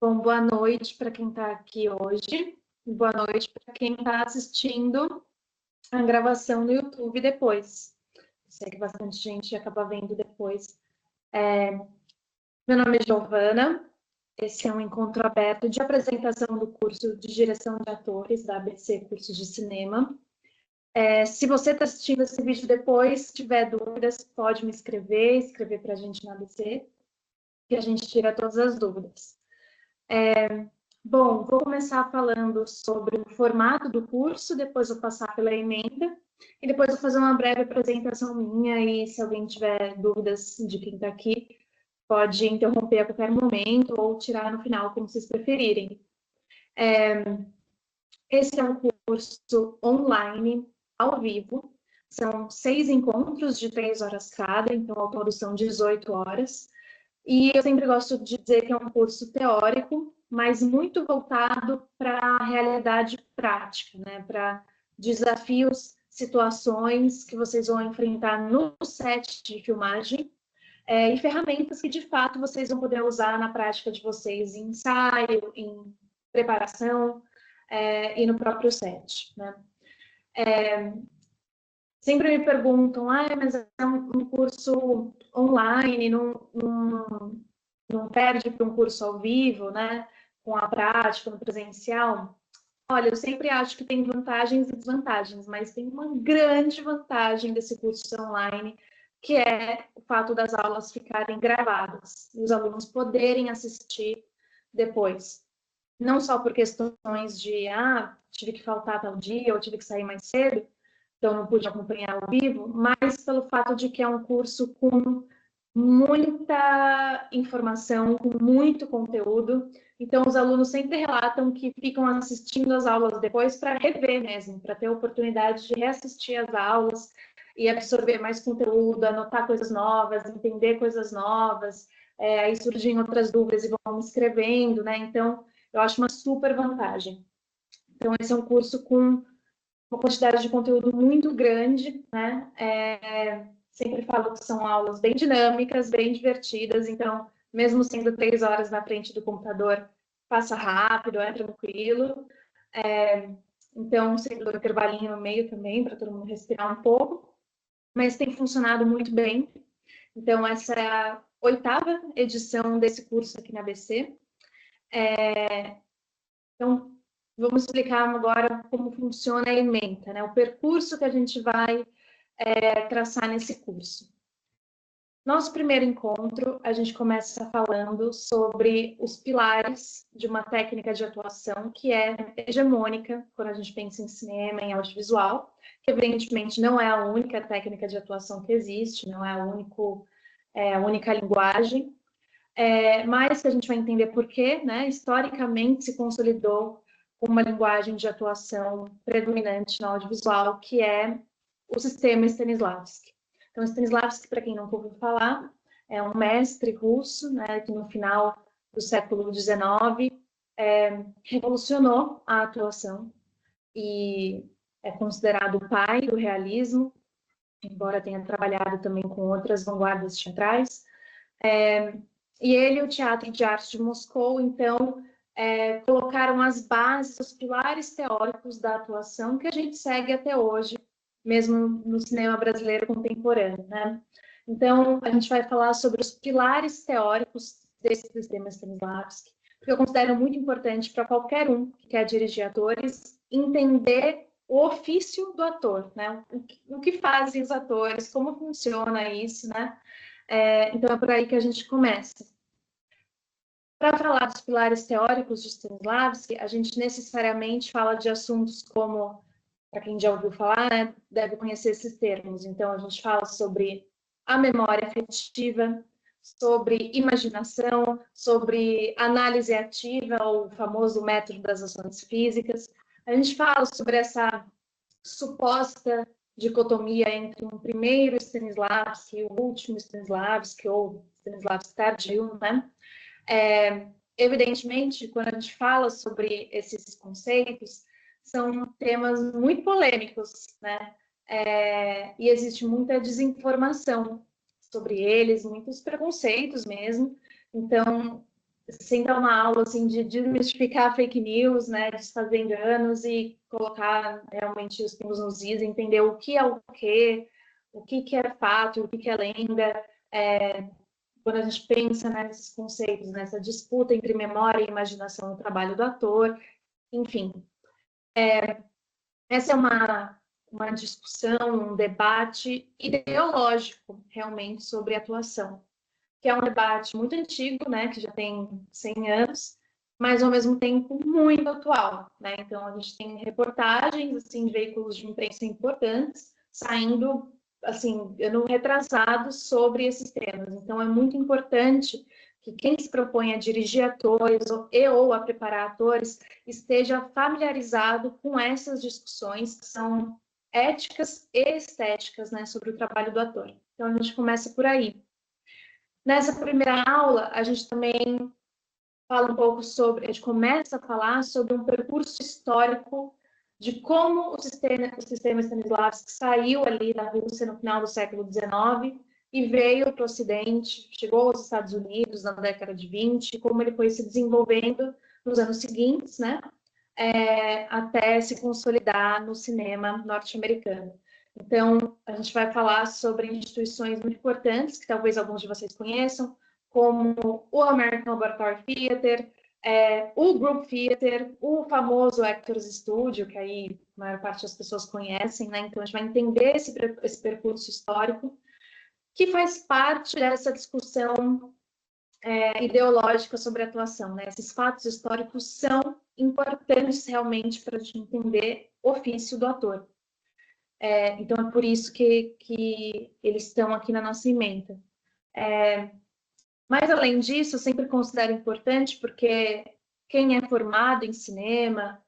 Bom, boa noite para quem está aqui hoje. Boa noite para quem está assistindo a gravação no YouTube depois. Sei que bastante gente acaba vendo depois. Meu nome é Giovana. Esse é um encontro aberto de apresentação do curso de direção de atores da ABC Curso de Cinema. Se você está assistindo esse vídeo depois, tiver dúvidas, pode me escrever para a gente na ABC, que a gente tira todas as dúvidas. Bom, vou começar falando sobre o formato do curso, depois vou passar pela ementa, e depois vou fazer uma breve apresentação minha, e se alguém tiver dúvidas de quem está aqui, pode interromper a qualquer momento ou tirar no final, como vocês preferirem. Esse é um curso online, ao vivo, são 6 encontros de 3 horas cada, então ao todo são 18 horas, e eu sempre gosto de dizer que é um curso teórico, mas muito voltado para a realidade prática, né? Para desafios, situações que vocês vão enfrentar no set de filmagem, e ferramentas que, de fato, vocês vão poder usar na prática de vocês em ensaio, em preparação e no próprio set, né? Sempre me perguntam, mas é um curso online, não perde para um curso ao vivo, né? Com a prática, no presencial. Olha, eu sempre acho que tem vantagens e desvantagens, mas tem uma grande vantagem desse curso online, que é o fato das aulas ficarem gravadas e os alunos poderem assistir depois. Não só por questões de, tive que faltar tal dia ou tive que sair mais cedo, então não pude acompanhar ao vivo, mas pelo fato de que é um curso com muita informação, com muito conteúdo. Então, os alunos sempre relatam que ficam assistindo as aulas depois para rever mesmo, para ter a oportunidade de reassistir as aulas e absorver mais conteúdo, anotar coisas novas, entender coisas novas. Aí surgem outras dúvidas e vão me escrevendo, né? Então, eu acho uma super vantagem. Então, esse é um curso com uma quantidade de conteúdo muito grande, né? Sempre falo que são aulas bem dinâmicas, bem divertidas, então, mesmo sendo 3 horas na frente do computador, passa rápido, é tranquilo. Então, sempre dou um intervalinho no meio também, para todo mundo respirar um pouco, mas tem funcionado muito bem. Então, essa é a 8ª edição desse curso aqui na ABC. Então, vamos explicar agora como funciona a ementa, né? O percurso que a gente vai traçar nesse curso. Nosso primeiro encontro, a gente começa falando sobre os pilares de uma técnica de atuação que é hegemônica, quando a gente pensa em cinema, em audiovisual, que evidentemente não é a única técnica de atuação que existe, não é a única linguagem, mas que a gente vai entender por quê, né? Historicamente se consolidou uma linguagem de atuação predominante no audiovisual, que é o sistema Stanislavski. Então, Stanislavski, para quem não ouviu falar, é um mestre russo, né, que no final do século XIX revolucionou a atuação e é considerado o pai do realismo, embora tenha trabalhado também com outras vanguardas teatrais. E ele e o Teatro de Arte de Moscou, então, colocaram as bases, os pilares teóricos da atuação que a gente segue até hoje, mesmo no cinema brasileiro contemporâneo, né? Então, a gente vai falar sobre os pilares teóricos desse sistema Stanislavski, porque eu considero muito importante para qualquer um que quer dirigir atores entender o ofício do ator, né? O que fazem os atores, como funciona isso, né? Então, é por aí que a gente começa. Para falar dos pilares teóricos de Stanislavski, a gente necessariamente fala de assuntos como, para quem já ouviu falar, né, deve conhecer esses termos. Então, a gente fala sobre a memória afetiva, sobre imaginação, sobre análise ativa, o famoso método das ações físicas. A gente fala sobre essa suposta dicotomia entre um primeiro Stanislavski e o último Stanislavski, ou Stanislavski tardio, né? Evidentemente, quando a gente fala sobre esses conceitos, são temas muito polêmicos, né? E existe muita desinformação sobre eles, muitos preconceitos mesmo. Então, sem dar uma aula assim, de desmistificar fake news, né, desfazer enganos e colocar realmente os pingos nos is, entender o que é o que é fato, o que é lenda. Quando a gente pensa nesses conceitos, nessa disputa entre memória e imaginação no trabalho do ator, enfim. Essa é uma discussão, um debate ideológico, realmente, sobre atuação, que é um debate muito antigo, né, que já tem 100 anos, mas, ao mesmo tempo, muito atual, né? Então, a gente tem reportagens, assim, de veículos de imprensa importantes, saindo, assim, ano retrasado sobre esses temas. Então, é muito importante que quem se propõe a dirigir atores ou a preparar atores esteja familiarizado com essas discussões que são éticas e estéticas, né, sobre o trabalho do ator. Então, a gente começa por aí. Nessa primeira aula, a gente também fala um pouco sobre, a gente começa a falar sobre um percurso histórico de como o sistema Stanislavski saiu ali da Rússia no final do século XIX e veio para o Ocidente, chegou aos Estados Unidos na década de 20, como ele foi se desenvolvendo nos anos seguintes, né? Até se consolidar no cinema norte-americano. Então, a gente vai falar sobre instituições muito importantes, que talvez alguns de vocês conheçam, como o American Laboratory Theatre, o Group Theatre, o famoso Actors Studio, que aí a maior parte das pessoas conhecem, né? Então, a gente vai entender esse percurso histórico, que faz parte dessa discussão ideológica sobre a atuação, né? Esses fatos históricos são importantes realmente para a gente entender o ofício do ator. Então, é por isso que eles estão aqui na nossa ementa. Mas, além disso, eu sempre considero importante porque quem é formado em cinema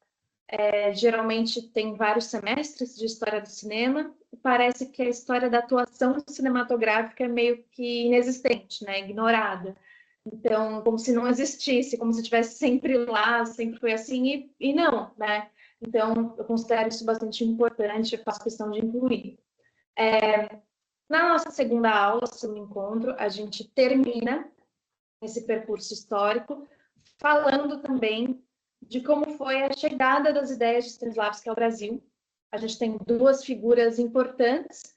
geralmente tem vários semestres de história do cinema e parece que a história da atuação cinematográfica é meio que inexistente, né? Ignorada. Então, como se não existisse, como se estivesse sempre lá, sempre foi assim, e não, né? Então, eu considero isso bastante importante, faço questão de incluir. Na nossa segunda aula, segundo encontro, a gente termina esse percurso histórico, falando também de como foi a chegada das ideias de Stanislavski ao Brasil. A gente tem duas figuras importantes,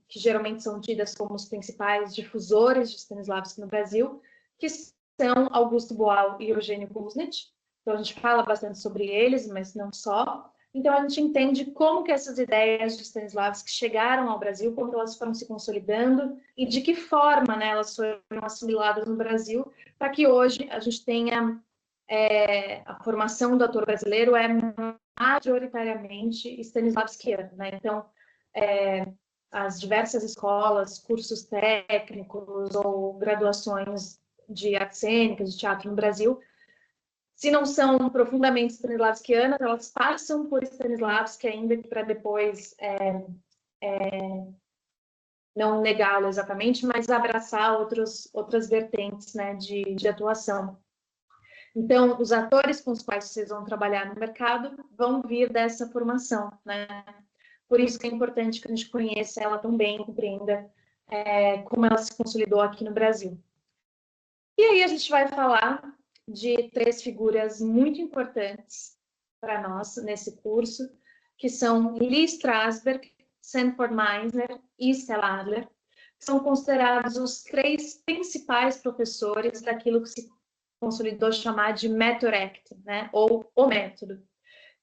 que geralmente são tidas como os principais difusores de Stanislavski no Brasil, que são Augusto Boal e Eugênio Kuznet. Então, a gente fala bastante sobre eles, mas não só. Então, a gente entende como que essas ideias de Stanislavski chegaram ao Brasil, como elas foram se consolidando e de que forma, né, elas foram assimiladas no Brasil, para que hoje a gente tenha a formação do ator brasileiro majoritariamente Stanislavskiana, né? Então, as diversas escolas, cursos técnicos ou graduações de artes cênicas, de teatro no Brasil, se não são profundamente Stanislavskianas, elas passam por Stanislavski ainda para depois não negá-lo exatamente, mas abraçar outras vertentes, né, de atuação. Então, os atores com os quais vocês vão trabalhar no mercado vão vir dessa formação, né? Por isso que é importante que a gente conheça ela também, compreenda como ela se consolidou aqui no Brasil. E aí a gente vai falar de três figuras muito importantes para nós nesse curso, que são Lee Strasberg, Sanford Meisner e Stella Adler, que são considerados os três principais professores daquilo que se consolidou chamar de method acting, né? Ou o método.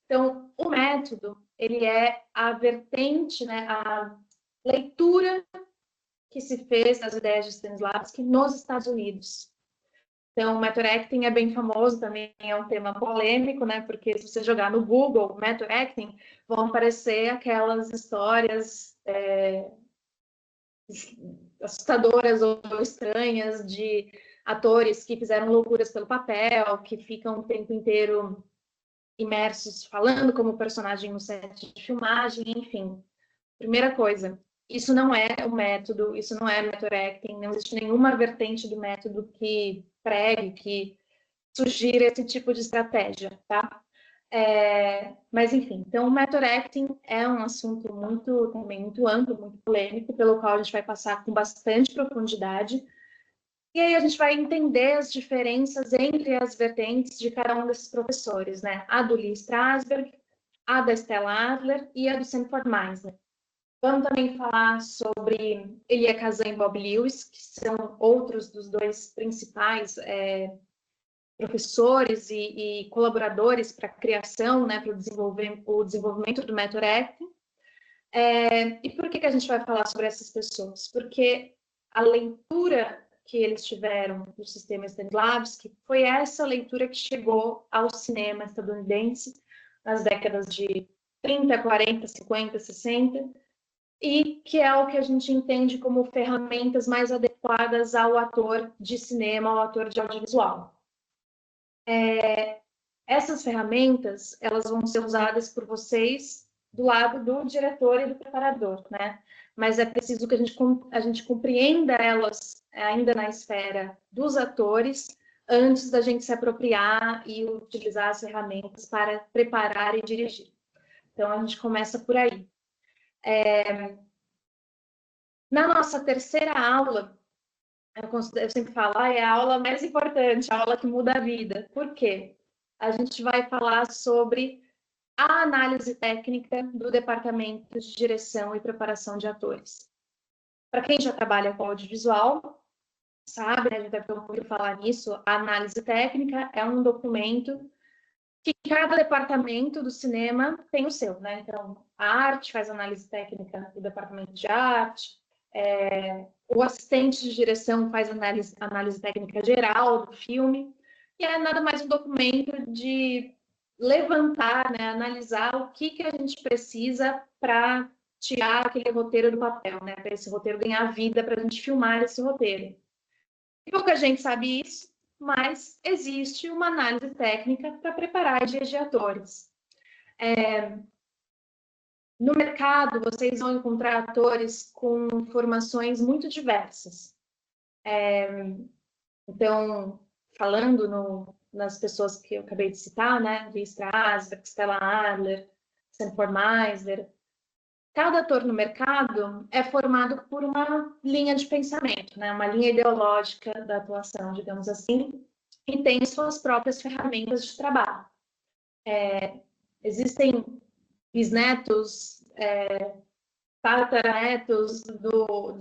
Então, o método, ele é a vertente, né? A leitura que se fez das ideias de Stanislavski nos Estados Unidos. Então, o method acting é bem famoso, também é um tema polêmico, né? Porque se você jogar no Google method acting, vão aparecer aquelas histórias assustadoras ou estranhas de atores que fizeram loucuras pelo papel, que ficam o tempo inteiro imersos falando como personagem no set de filmagem, enfim. Primeira coisa, isso não é o método, isso não é method acting, não existe nenhuma vertente do método que pregue, que sugira esse tipo de estratégia, tá? Mas, enfim, então o method acting é um assunto também muito amplo, muito polêmico, pelo qual a gente vai passar com bastante profundidade. E aí a gente vai entender as diferenças entre as vertentes de cada um desses professores, né? A do Lee Strasberg, a da Stella Adler e a do Sanford Meisner. Vamos também falar sobre Elia Kazan e Bob Lewis, que são outros dos dois principais professores e colaboradores para a criação, né, para o desenvolvimento do método Acting. E por que a gente vai falar sobre essas pessoas? Porque a leitura que eles tiveram do sistema Stanislavski foi essa leitura que chegou ao cinema estadunidense nas décadas de 30, 40, 50, 60, e que é o que a gente entende como ferramentas mais adequadas ao ator de cinema, ao ator de audiovisual. Essas ferramentas, elas vão ser usadas por vocês do lado do diretor e do preparador, né? Mas é preciso que a gente compreenda elas ainda na esfera dos atores, antes da gente se apropriar e utilizar as ferramentas para preparar e dirigir. Então, a gente começa por aí. Na nossa terceira aula, eu sempre falo, é a aula mais importante, a aula que muda a vida. Por quê? A gente vai falar sobre a análise técnica do departamento de direção e preparação de atores. Para quem já trabalha com audiovisual, sabe, né, a gente deve ter ouvido falar nisso, a análise técnica é um documento que cada departamento do cinema tem o seu, né? Então, a arte faz análise técnica do departamento de arte, o assistente de direção faz análise técnica geral do filme, e é nada mais um documento de levantar, né, analisar o que a gente precisa para tirar aquele roteiro do papel, né, para esse roteiro ganhar vida, para a gente filmar esse roteiro. E pouca gente sabe isso, mas existe uma análise técnica para preparar a dirigir atores. No mercado, vocês vão encontrar atores com formações muito diversas. Então, falando nas pessoas que eu acabei de citar, né, Lee Strasberg, Stella Adler, Sanford Meisner, cada ator no mercado é formado por uma linha de pensamento, né, uma linha ideológica da atuação, digamos assim, e tem suas próprias ferramentas de trabalho. Existem bisnetos, tataranetos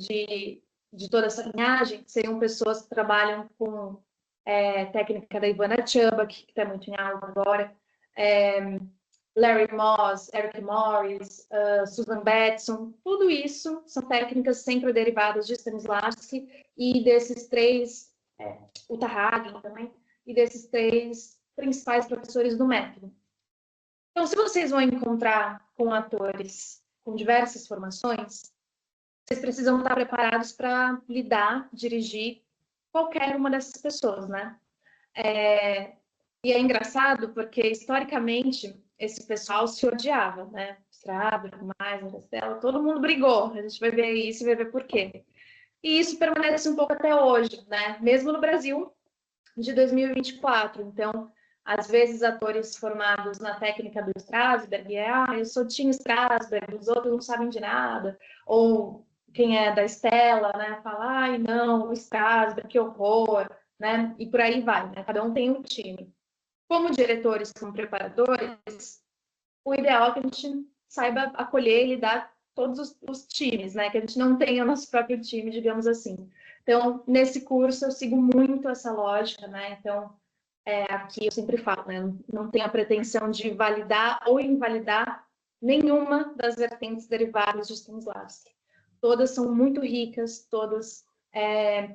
de toda essa linhagem, que seriam pessoas que trabalham com técnica da Ivana Chubbuck, que está muito em alta agora, Larry Moss, Eric Morris, Susan Batson, tudo isso são técnicas sempre derivadas de Stanislavski e desses três, Uta Hagen também, e desses três principais professores do método. Então, se vocês vão encontrar com atores com diversas formações, vocês precisam estar preparados para lidar, dirigir qualquer uma dessas pessoas, né? E é engraçado porque, historicamente, esse pessoal se odiava, né? Strasberg, Meisner, Stella, todo mundo brigou. A gente vai ver isso e vai ver por quê. E isso permanece um pouco até hoje, né? Mesmo no Brasil, de 2024. Então, às vezes, atores formados na técnica do Strasberg, eu sou Tim Strasberg, os outros não sabem de nada. Ou quem é da Stella, né? Fala, ai, não, o Strasberg, que horror, né? E por aí vai, né? Cada um tem um time. Como diretores, como preparadores, o ideal é que a gente saiba acolher e lidar todos os times, né? Que a gente não tenha o nosso próprio time, digamos assim. Então, nesse curso, eu sigo muito essa lógica, né? Então, aqui eu sempre falo, né? Não tenho a pretensão de validar ou invalidar nenhuma das vertentes derivadas de Stanislavski. Todas são muito ricas, todas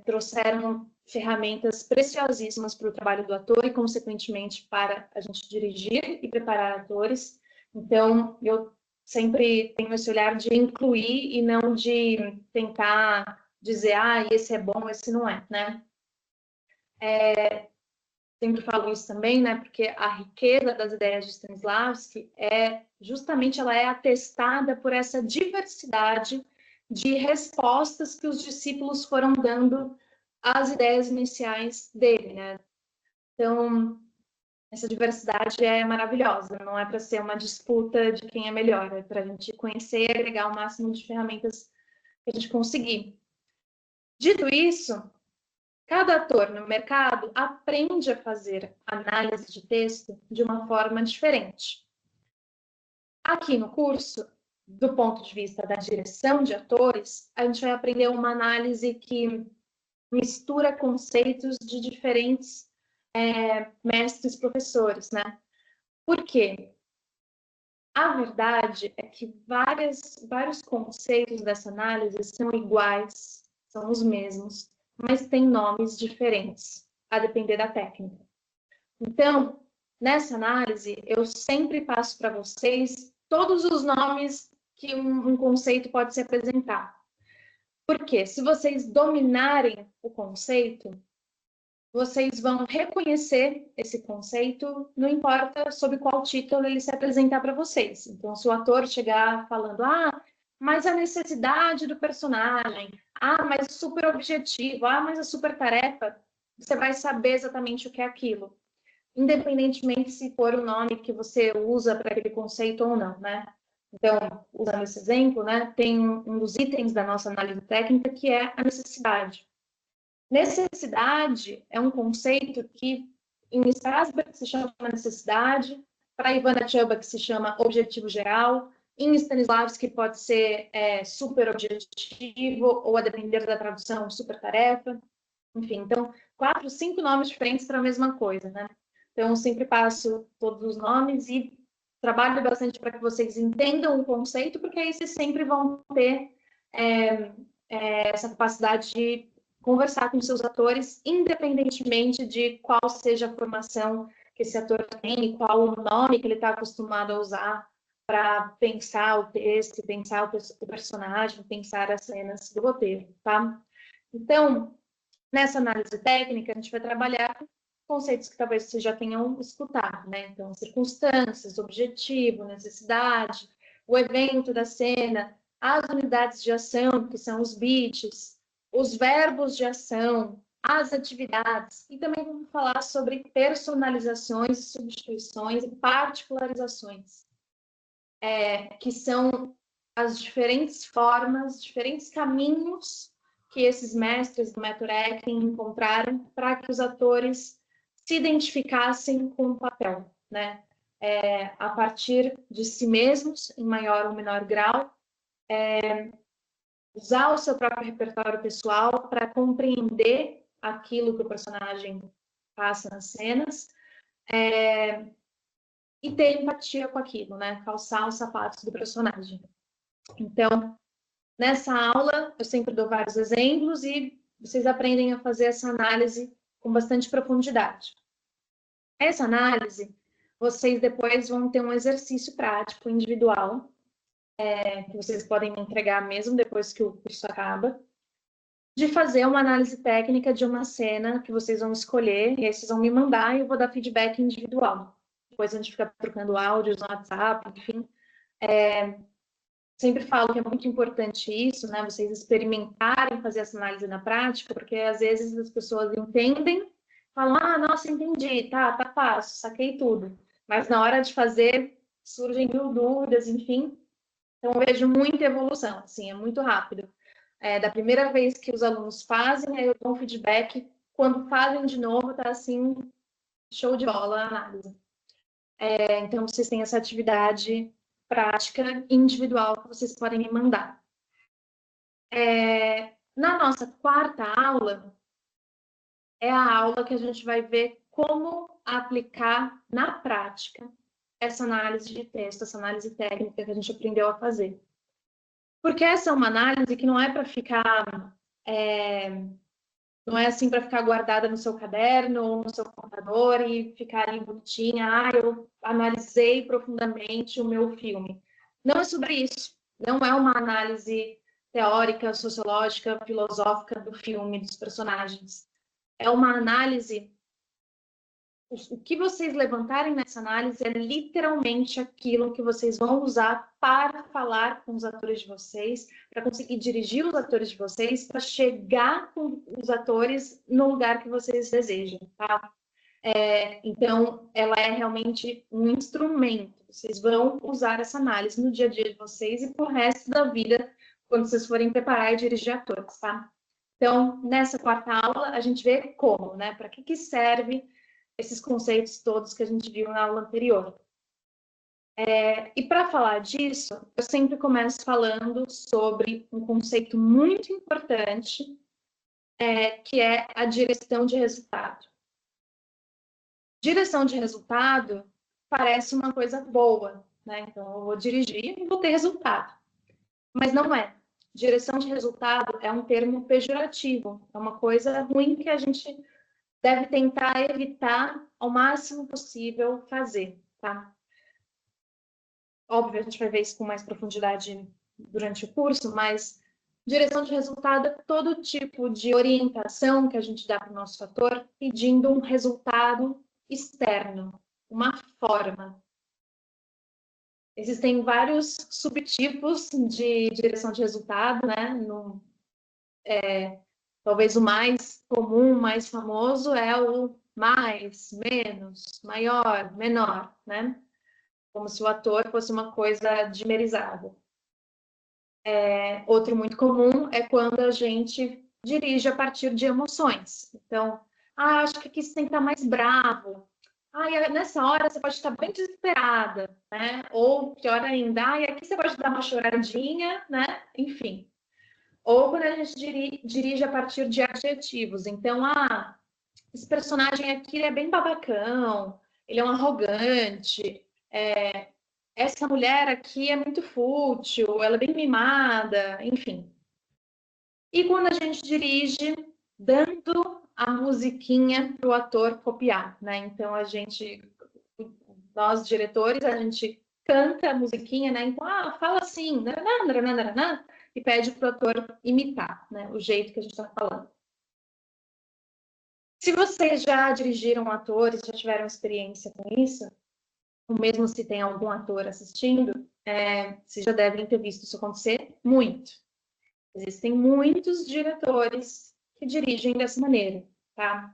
trouxeram ferramentas preciosíssimas para o trabalho do ator e, consequentemente, para a gente dirigir e preparar atores. Então, eu sempre tenho esse olhar de incluir e não de tentar dizer, esse é bom, esse não é, né? Sempre falo isso também, né? Porque a riqueza das ideias de Stanislavski ela é atestada por essa diversidade de respostas que os discípulos foram dando às ideias iniciais dele, né? Então, essa diversidade é maravilhosa, não é para ser uma disputa de quem é melhor, é para a gente conhecer e agregar o máximo de ferramentas que a gente conseguir. Dito isso, Cada ator no mercado aprende a fazer análise de texto de uma forma diferente. Aqui no curso, do ponto de vista da direção de atores, a gente vai aprender uma análise que mistura conceitos de diferentes mestres professores, né? Por quê? A verdade é que vários conceitos dessa análise são iguais, são os mesmos, mas têm nomes diferentes, a depender da técnica. Então, nessa análise, eu sempre passo para vocês todos os nomes que um conceito pode se apresentar. Porque se vocês dominarem o conceito, vocês vão reconhecer esse conceito, não importa sob qual título ele se apresentar para vocês. Então, se o ator chegar falando, mas a necessidade do personagem, mas o super objetivo, mas a super tarefa, você vai saber exatamente o que é aquilo, independentemente se for o nome que você usa para aquele conceito ou não, né? Então, usando esse exemplo, né, tem um dos itens da nossa análise técnica que é a necessidade. Necessidade é um conceito que em Strasberg se chama necessidade, para Ivana Chubbuck se chama objetivo geral, em Stanislavski pode ser super objetivo, ou a depender da tradução, super tarefa. Enfim, então, 4, 5 nomes diferentes para a mesma coisa, né? Então, eu sempre passo todos os nomes e trabalho bastante para que vocês entendam o conceito, porque aí vocês sempre vão ter essa capacidade de conversar com seus atores, independentemente de qual seja a formação que esse ator tem e qual o nome que ele está acostumado a usar para pensar o texto, pensar o personagem, pensar as cenas do roteiro, tá? Então, nessa análise técnica, a gente vai trabalhar com conceitos que talvez vocês já tenham escutado, né? Então, circunstâncias, objetivo, necessidade, o evento da cena, as unidades de ação, que são os beats, os verbos de ação, as atividades, e também vamos falar sobre personalizações, substituições e particularizações, que são as diferentes formas, diferentes caminhos que esses mestres do Method Acting encontraram para que os atores se identificassem com o papel, né? A partir de si mesmos, em maior ou menor grau, usar o seu próprio repertório pessoal para compreender aquilo que o personagem passa nas cenas, e ter empatia com aquilo, né? Calçar os sapatos do personagem. Então, nessa aula, eu sempre dou vários exemplos e vocês aprendem a fazer essa análise com bastante profundidade. Essa análise, vocês depois vão ter um exercício prático individual, que vocês podem me entregar mesmo depois que o curso acaba, de fazer uma análise técnica de uma cena que vocês vão escolher, e aí vocês vão me mandar e eu vou dar feedback individual. Depois a gente fica trocando áudios no WhatsApp, enfim. Sempre falo que é muito importante isso, né? Vocês experimentarem fazer essa análise na prática, porque às vezes as pessoas entendem, falam, nossa, entendi, tá fácil, saquei tudo. Mas na hora de fazer, surgem mil dúvidas, enfim. Então, eu vejo muita evolução, assim, é muito rápido. Da primeira vez que os alunos fazem, aí eu dou um feedback. Quando fazem de novo, tá assim, show de bola a análise. Então, vocês têm essa atividade prática individual que vocês podem me mandar. Na nossa quarta aula, é a aula que a gente vai ver como aplicar na prática essa análise de texto, essa análise técnica que a gente aprendeu a fazer. Porque essa é uma análise que não é para ficar, não é assim para ficar guardada no seu caderno ou no seu computador e ficar ali bonitinha, eu analisei profundamente o meu filme. Não é sobre isso. Não é uma análise teórica, sociológica, filosófica do filme, dos personagens. É uma análise. O que vocês levantarem nessa análise é literalmente aquilo que vocês vão usar para falar com os atores de vocês, para conseguir dirigir os atores de vocês, para chegar com os atores no lugar que vocês desejam, tá? Então, ela é realmente um instrumento. Vocês vão usar essa análise no dia a dia de vocês e pro resto da vida, quando vocês forem preparar e dirigir atores, tá? Então, nessa quarta aula, a gente vê como, né? Para que serve esses conceitos todos que a gente viu na aula anterior. E para falar disso, eu sempre começo falando sobre um conceito muito importante, que é a direção de resultado. Direção de resultado parece uma coisa boa, né? Então, eu vou dirigir e vou ter resultado. Mas não é. Direção de resultado é um termo pejorativo, é uma coisa ruim que a gente deve tentar evitar ao máximo possível fazer, tá? Óbvio, a gente vai ver isso com mais profundidade durante o curso, mas direção de resultado é todo tipo de orientação que a gente dá para o nosso ator pedindo um resultado externo, uma forma. Existem vários subtipos de direção de resultado, né? Talvez o mais comum, mais famoso é o mais, menos, maior, menor, né? Como se o ator fosse uma coisa dimerizada. Outro muito comum é quando a gente dirige a partir de emoções. Então, acho que aqui você tem que estar mais bravo. Nessa hora você pode estar bem desesperada, né? Ou pior ainda, aqui você pode dar uma choradinha, né? Enfim. Ou quando a gente dirige a partir de adjetivos. Então, esse personagem aqui é bem babacão, ele é um arrogante, essa mulher aqui é muito fútil, ela é bem mimada, enfim. E quando a gente dirige, dando a musiquinha para o ator copiar, né? Então, nós diretores, a gente canta a musiquinha, né? Então, fala assim, nananana, e pede para o ator imitar, né? O jeito que a gente está falando. Se vocês já dirigiram atores, já tiveram experiência com isso, ou mesmo se tem algum ator assistindo, vocês já devem ter visto isso acontecer muito. Existem muitos diretores que dirigem dessa maneira, tá?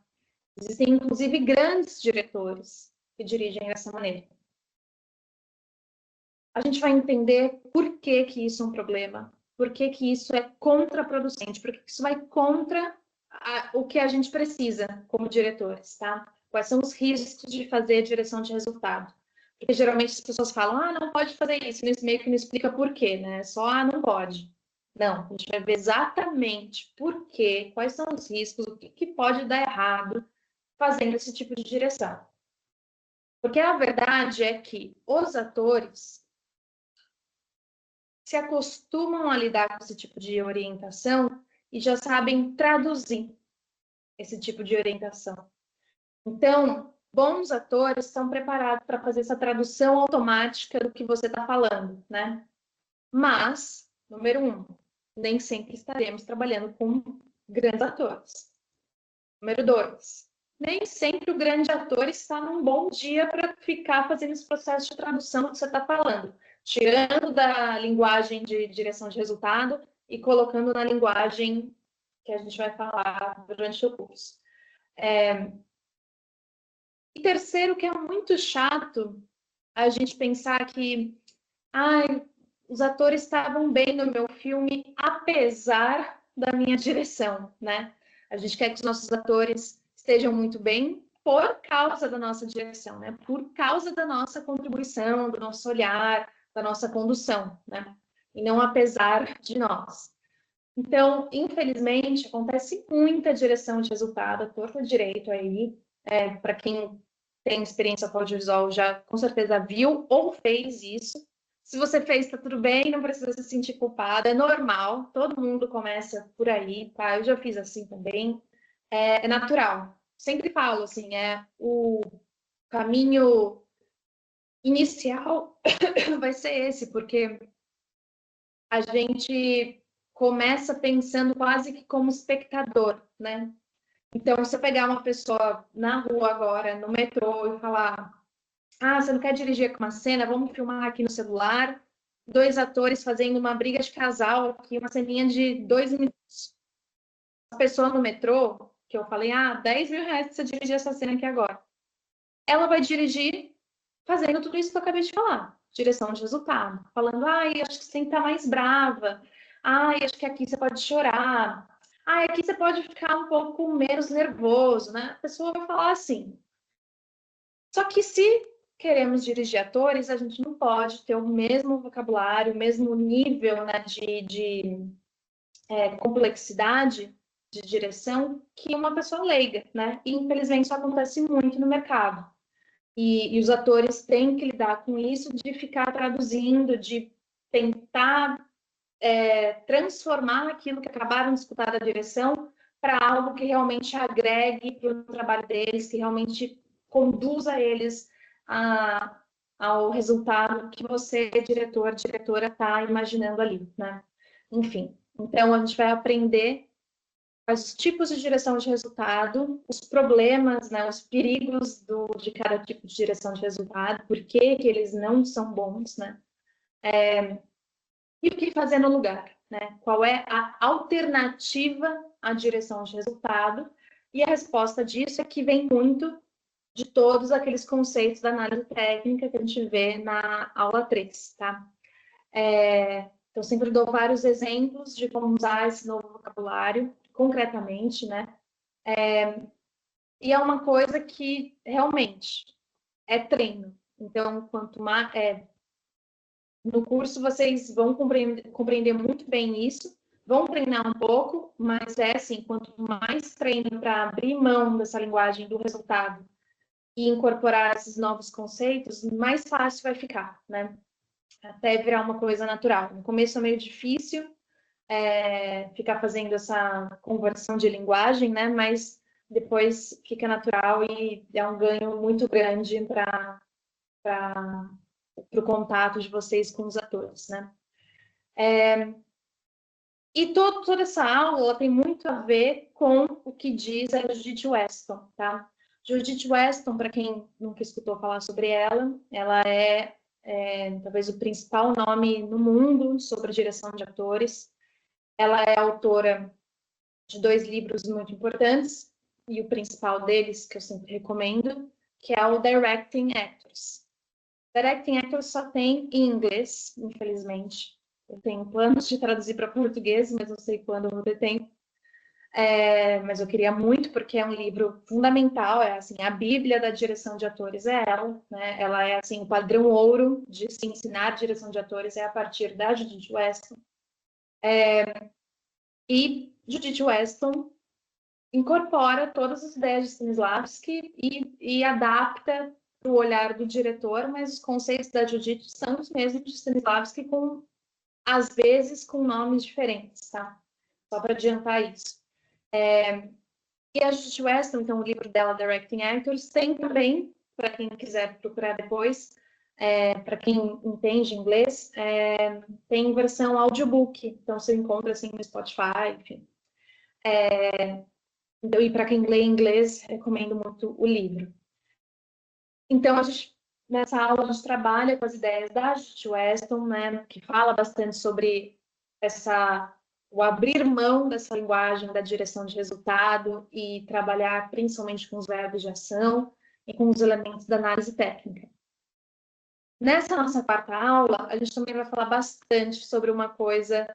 Existem, inclusive, grandes diretores que dirigem dessa maneira. A gente vai entender por que isso é um problema, por que isso é contraproducente, por que isso vai contra o que a gente precisa como diretores, tá? Quais são os riscos de fazer direção de resultado? Porque geralmente as pessoas falam, não pode fazer isso, isso meio que não explica por quê, né? Só, não pode. Não, a gente vai ver exatamente por quê, quais são os riscos, o que pode dar errado fazendo esse tipo de direção. Porque a verdade é que os atores se acostumam a lidar com esse tipo de orientação e já sabem traduzir esse tipo de orientação. Então, bons atores estão preparados para fazer essa tradução automática do que você está falando, né? Mas, número 1, nem sempre estaremos trabalhando com grandes atores. Número 2, nem sempre o grande ator está num bom dia para ficar fazendo esse processo de tradução que você está falando, tirando da linguagem de direção de resultado e colocando na linguagem que a gente vai falar durante o curso. E terceiro, que é muito chato a gente pensar que os atores estavam bem no meu filme, apesar da minha direção, né? A gente quer que os nossos atores estejam muito bem por causa da nossa direção, né? Por causa da nossa contribuição, do nosso olhar, da nossa condução, né? E não apesar de nós. Então, infelizmente, acontece muita direção de resultado, à torta direito aí. Para quem tem experiência com audiovisual, já com certeza viu ou fez isso. Se você fez, tá tudo bem, não precisa se sentir culpada, é normal, todo mundo começa por aí, tá? Eu já fiz assim também, é natural. Sempre falo assim, o caminho inicial vai ser esse, porque a gente começa pensando quase que como espectador, né? Então, se eu pegar uma pessoa na rua agora, no metrô, e falar: você não quer dirigir com uma cena? Vamos filmar aqui no celular. 2 atores fazendo uma briga de casal aqui, uma ceninha de 2 minutos. A pessoa no metrô, que eu falei, 10 mil reais pra você dirigir essa cena aqui agora. Ela vai dirigir fazendo tudo isso que eu acabei de falar. Direção de resultado. Falando, acho que você tem que estar mais brava. Acho que aqui você pode chorar. Ah, aqui você pode ficar um pouco menos nervoso, né? A pessoa vai falar assim. Só que se queremos dirigir atores, a gente não pode ter o mesmo vocabulário, o mesmo nível, né, de complexidade de direção que uma pessoa leiga, né? E infelizmente isso acontece muito no mercado. E os atores têm que lidar com isso, de ficar traduzindo, de tentar transformar aquilo que acabaram de escutar da direção para algo que realmente agregue para o trabalho deles, que realmente conduza eles ao resultado que você, diretor, diretora, está imaginando ali, né? Enfim, então a gente vai aprender os tipos de direção de resultado, os problemas, né, os perigos de cada tipo de direção de resultado, por que eles não são bons, né? E o que fazer no lugar, né? Qual é a alternativa à direção de resultado? E a resposta disso é que vem muito de todos aqueles conceitos da análise técnica que a gente vê na aula 3, tá? Então, sempre dou vários exemplos de como usar esse novo vocabulário, concretamente, né? E é uma coisa que, realmente, é treino. Então, quanto mais... no curso, vocês vão compreender muito bem isso, vão treinar um pouco, mas é assim, quanto mais treino para abrir mão dessa linguagem do resultado e incorporar esses novos conceitos, mais fácil vai ficar, né? Até virar uma coisa natural. No começo é meio difícil ficar fazendo essa conversão de linguagem, né? Mas depois fica natural e é um ganho muito grande para o contato de vocês com os atores, né? E toda essa aula ela tem muito a ver com o que diz a Judith Weston, tá? Judith Weston, para quem nunca escutou falar sobre ela é talvez o principal nome no mundo sobre direção de atores. Ela é autora de 2 livros muito importantes, e o principal deles, que eu sempre recomendo, que é o Directing Actors. Directing Actors só tem em inglês, infelizmente. Eu tenho planos de traduzir para português, mas não sei quando eu vou ter tempo. Mas eu queria muito, porque é um livro fundamental, é assim, a Bíblia da direção de atores é ela, né? Ela é assim, o padrão ouro de se ensinar direção de atores é a partir da Judith Weston. E Judith Weston incorpora todas as ideias de Stanislavski e adapta para o olhar do diretor, mas os conceitos da Judith são os mesmos de Stanislavski, às vezes com nomes diferentes, tá? Só para adiantar isso. E a Judith Weston, então, o livro dela, Directing Actors, tem também, para quem quiser procurar depois, para quem entende inglês, tem versão audiobook, então você encontra assim no Spotify, enfim. Então, e para quem lê inglês, recomendo muito o livro. Então, nessa aula, a gente trabalha com as ideias da Judith Weston, né, que fala bastante sobre o abrir mão dessa linguagem da direção de resultado e trabalhar principalmente com os verbos de ação e com os elementos da análise técnica. Nessa nossa 4ª aula, a gente também vai falar bastante sobre uma coisa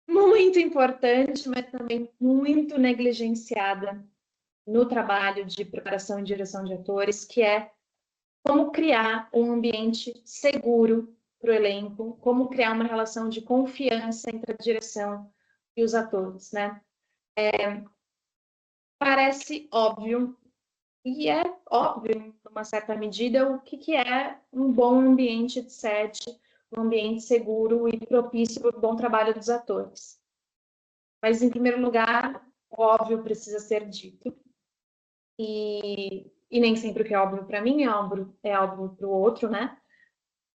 muito importante, mas também muito negligenciada no trabalho de preparação e direção de atores, que é como criar um ambiente seguro para o elenco, como criar uma relação de confiança entre a direção e os atores, né? Parece óbvio, e é óbvio, numa certa medida, o que é um bom ambiente de set, um ambiente seguro e propício para o bom trabalho dos atores. Mas, em primeiro lugar, o óbvio precisa ser dito. E nem sempre o que é óbvio para mim é óbvio para o outro, né?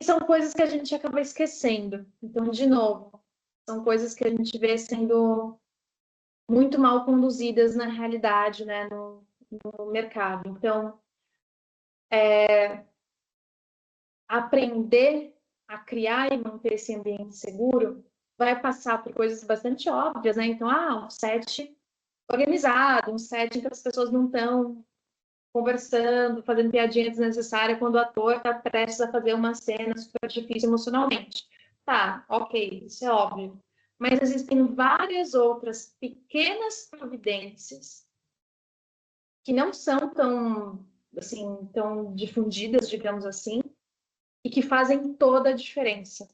E são coisas que a gente acaba esquecendo. Então, de novo, são coisas que a gente vê sendo muito mal conduzidas na realidade, né, no mercado. Então, aprender a criar e manter esse ambiente seguro vai passar por coisas bastante óbvias, né? Então, um set organizado, um set em que as pessoas não estão conversando, fazendo piadinha desnecessária quando o ator está prestes a fazer uma cena super difícil emocionalmente. Tá, ok, isso é óbvio. mas existem várias outras pequenas providências que não são tão, assim, tão difundidas, digamos assim, e que fazem toda a diferença.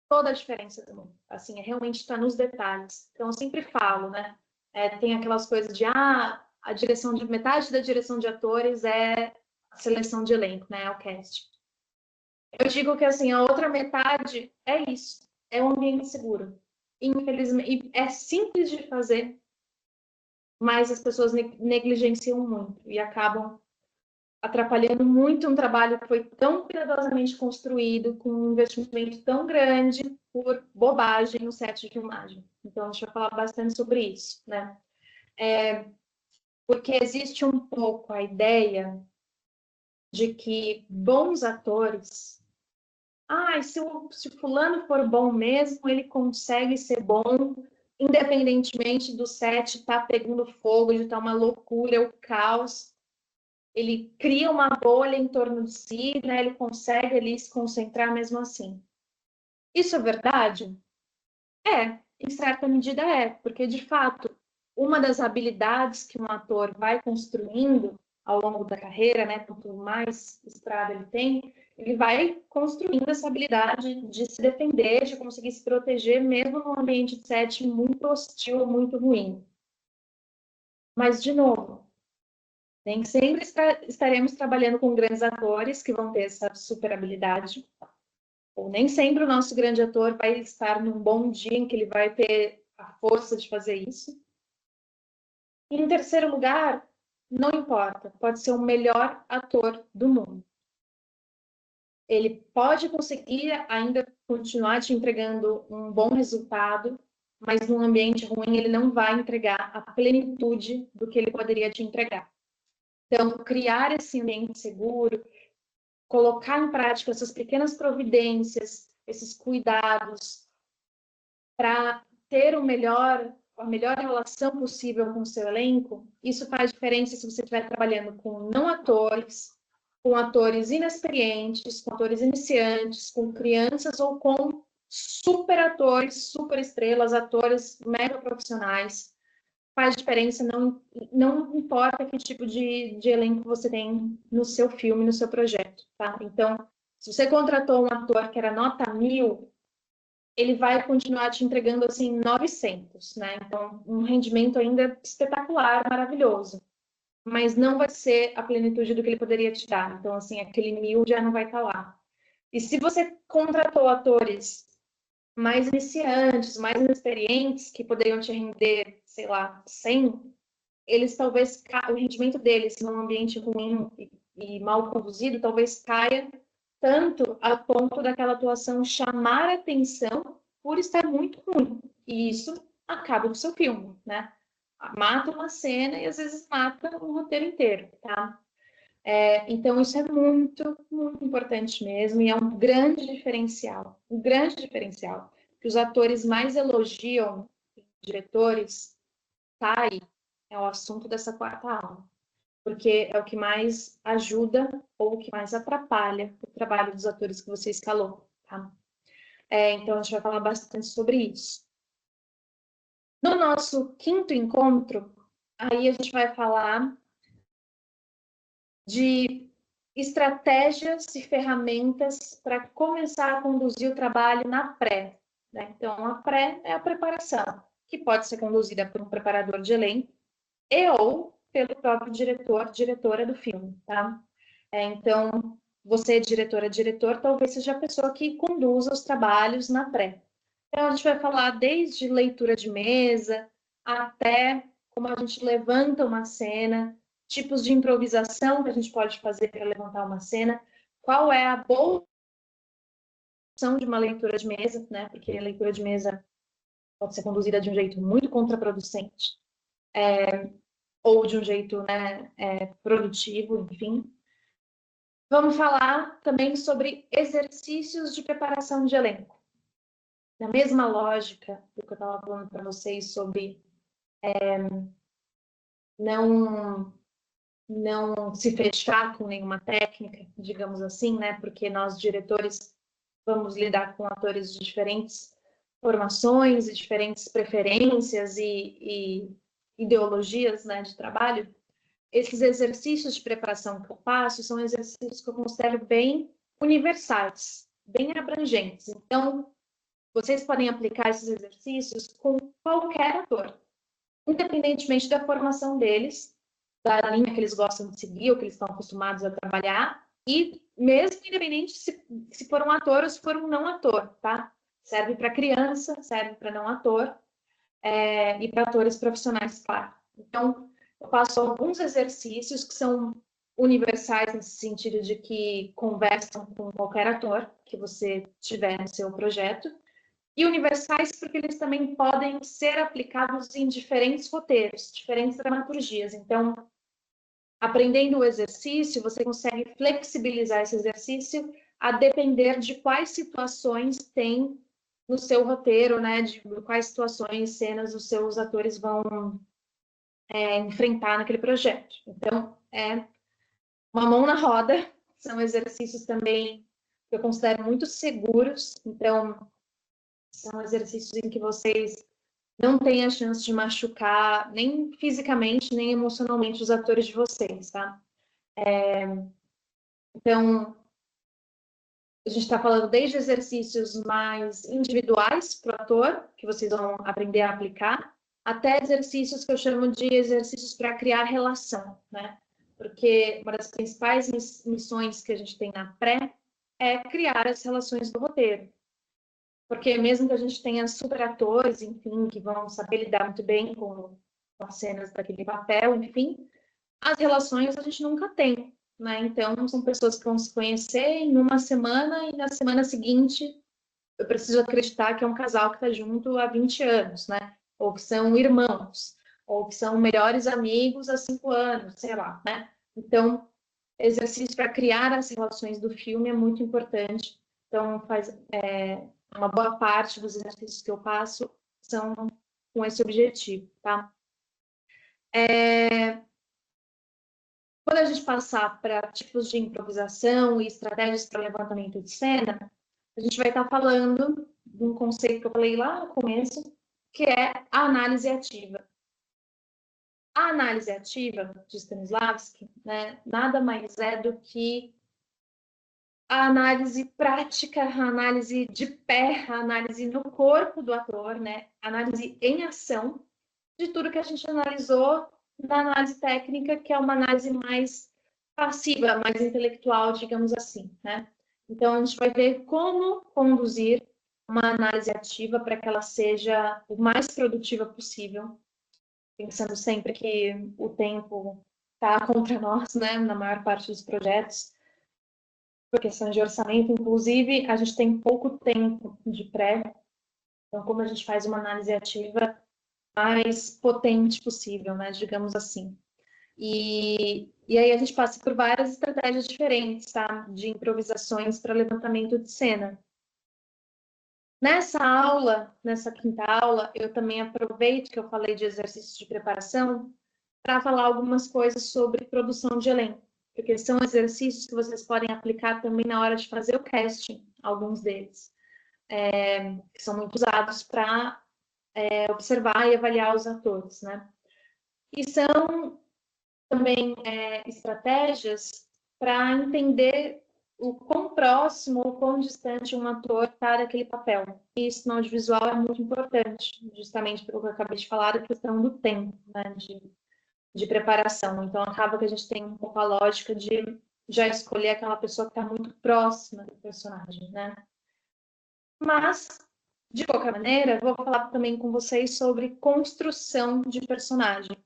Toda a diferença do mundo. Assim, realmente está nos detalhes. Então, eu sempre falo, né? Tem aquelas coisas de, a direção de metade da direção de atores é a seleção de elenco, né? É o cast. Eu digo que, assim, a outra metade é isso. É um ambiente seguro. Infelizmente, é simples de fazer, mas as pessoas negligenciam muito e acabam atrapalhando muito um trabalho que foi tão cuidadosamente construído, com um investimento tão grande, por bobagem no set de filmagem. Então, a gente vai falar bastante sobre isso, né? Porque existe um pouco a ideia de que bons atores... se o fulano for bom mesmo, ele consegue ser bom, independentemente do set estar pegando fogo, de estar uma loucura, o caos. Ele cria uma bolha em torno de si, né? Ele consegue ali se concentrar mesmo assim. Isso é verdade? É, em certa medida é, porque de fato, uma das habilidades que um ator vai construindo ao longo da carreira, né, quanto mais estrada ele tem, ele vai construindo essa habilidade de se defender, de conseguir se proteger, mesmo num ambiente de set muito hostil, muito ruim. Mas, de novo, nem sempre estaremos trabalhando com grandes atores que vão ter essa super habilidade, ou nem sempre o nosso grande ator vai estar num bom dia em que ele vai ter a força de fazer isso. E, em terceiro lugar, não importa, pode ser o melhor ator do mundo. Ele pode conseguir ainda continuar te entregando um bom resultado, mas num ambiente ruim ele não vai entregar a plenitude do que ele poderia te entregar. Então, criar esse ambiente seguro, colocar em prática essas pequenas providências, esses cuidados, para ter a melhor relação possível com o seu elenco, isso faz diferença se você estiver trabalhando com não atores, com atores inexperientes, com atores iniciantes, com crianças ou com super atores, super estrelas, atores mega profissionais. Faz diferença, não importa que tipo de elenco você tem no seu filme, no seu projeto, tá? Então, se você contratou um ator que era nota 1000, ele vai continuar te entregando, assim, 900, né? Então, um rendimento ainda espetacular, maravilhoso. Mas não vai ser a plenitude do que ele poderia te dar. Então, assim, aquele 1000 já não vai estar lá. E se você contratou atores mais iniciantes, mais inexperientes, que poderiam te render, sei lá, 100, eles talvez, o rendimento deles num ambiente ruim e mal conduzido, talvez caia tanto a ponto daquela atuação chamar a atenção por estar muito ruim. E isso acaba com o seu filme, né? Mata uma cena e às vezes mata um roteiro inteiro, tá? Então, isso é muito, muito importante mesmo, e é um grande diferencial, que os atores mais elogiam, diretores, tá aí, é o assunto dessa quarta aula, porque é o que mais ajuda ou o que mais atrapalha o trabalho dos atores que você escalou, tá? Então, a gente vai falar bastante sobre isso. No nosso quinto encontro, aí a gente vai falar de estratégias e ferramentas para começar a conduzir o trabalho na pré, né? Então, a pré é a preparação, que pode ser conduzida por um preparador de elenco e ou pelo próprio diretor, diretora do filme, tá? Então, você, diretor, talvez seja a pessoa que conduza os trabalhos na pré. Então, a gente vai falar desde leitura de mesa até como a gente levanta uma cena, tipos de improvisação que a gente pode fazer para levantar uma cena, qual é a boa opção de uma leitura de mesa, né? Porque a leitura de mesa pode ser conduzida de um jeito muito contraproducente, ou de um jeito, né, produtivo, enfim. Vamos falar também sobre exercícios de preparação de elenco. Na mesma lógica do que eu estava falando para vocês sobre não se fechar com nenhuma técnica, digamos assim, né? Porque nós, diretores, vamos lidar com atores de diferentes formações e diferentes preferências e ideologias, né, de trabalho, esses exercícios de preparação que eu faço são exercícios que eu considero bem universais, bem abrangentes. Então, vocês podem aplicar esses exercícios com qualquer ator, independentemente da formação deles, da linha que eles gostam de seguir, ou que eles estão acostumados a trabalhar, e mesmo independente se for um ator ou se for um não ator, tá? Serve para criança, serve para não ator, e para atores profissionais, claro. Então, eu passo alguns exercícios que são universais nesse sentido de que conversam com qualquer ator que você tiver no seu projeto, e universais porque eles também podem ser aplicados em diferentes roteiros, diferentes dramaturgias. Então, aprendendo o exercício, você consegue flexibilizar esse exercício a depender de quais situações tem no seu roteiro, né? De quais situações, cenas os seus atores vão enfrentar naquele projeto. Então, é uma mão na roda, são exercícios também que eu considero muito seguros. Então, são exercícios em que vocês não têm a chance de machucar nem fisicamente, nem emocionalmente os atores de vocês, tá? Então, a gente está falando desde exercícios mais individuais para o ator, que vocês vão aprender a aplicar, até exercícios que eu chamo de exercícios para criar relação, né? Porque uma das principais missões que a gente tem na pré é criar as relações do roteiro. Porque mesmo que a gente tenha super atores, enfim, que vão saber lidar muito bem com as cenas daquele papel, enfim, as relações a gente nunca tem, né? Então, são pessoas que vão se conhecer em uma semana e na semana seguinte eu preciso acreditar que é um casal que está junto há 20 anos, né? Ou que são irmãos, ou que são melhores amigos há 5 anos, sei lá, né? Então, exercício para criar as relações do filme é muito importante. Então, uma boa parte dos exercícios que eu passo são com esse objetivo, tá? Quando a gente passar para tipos de improvisação e estratégias para levantamento de cena, a gente vai estar falando de um conceito que eu falei lá no começo, que é a análise ativa. A análise ativa de Stanislavski, né, nada mais é do que a análise prática, a análise de pé, a análise no corpo do ator, né, a análise em ação de tudo que a gente analisou na análise técnica, que é uma análise mais passiva, mais intelectual, digamos assim, né? Então, a gente vai ver como conduzir uma análise ativa para que ela seja o mais produtiva possível, pensando sempre que o tempo está contra nós, né, na maior parte dos projetos, por questão de orçamento, inclusive, a gente tem pouco tempo de pré, então, como a gente faz uma análise ativa mais potente possível, né, digamos assim. E aí a gente passa por várias estratégias diferentes, tá? De improvisações para levantamento de cena. Nessa aula, nessa quinta aula, eu também aproveito que eu falei de exercícios de preparação para falar algumas coisas sobre produção de elenco, porque são exercícios que vocês podem aplicar também na hora de fazer o casting, alguns deles, que são muito usados para observar e avaliar os atores, né? E são também estratégias para entender o quão próximo ou quão distante um ator está daquele papel. E isso no audiovisual é muito importante, justamente pelo que eu acabei de falar, a questão do tempo, né, de preparação. Então, acaba que a gente tem um pouco a lógica de já escolher aquela pessoa que está muito próxima do personagem, né? Mas, de qualquer maneira, vou falar também com vocês sobre construção de personagem.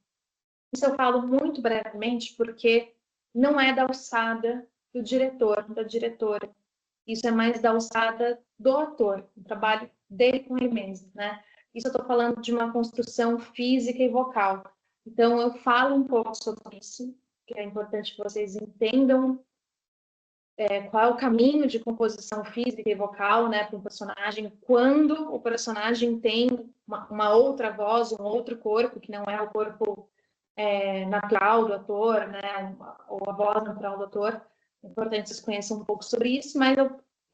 Isso eu falo muito brevemente porque não é da alçada do diretor, da diretora. Isso é mais da alçada do ator, o trabalho dele com ele mesmo, né? Isso eu estou falando de uma construção física e vocal. Então, eu falo um pouco sobre isso, que é importante que vocês entendam qual é o caminho de composição física e vocal, né, para um personagem, quando o personagem tem uma outra voz, um outro corpo, que não é o corpo natural do ator, né, ou a voz natural do ator. É importante que vocês conheçam um pouco sobre isso, mas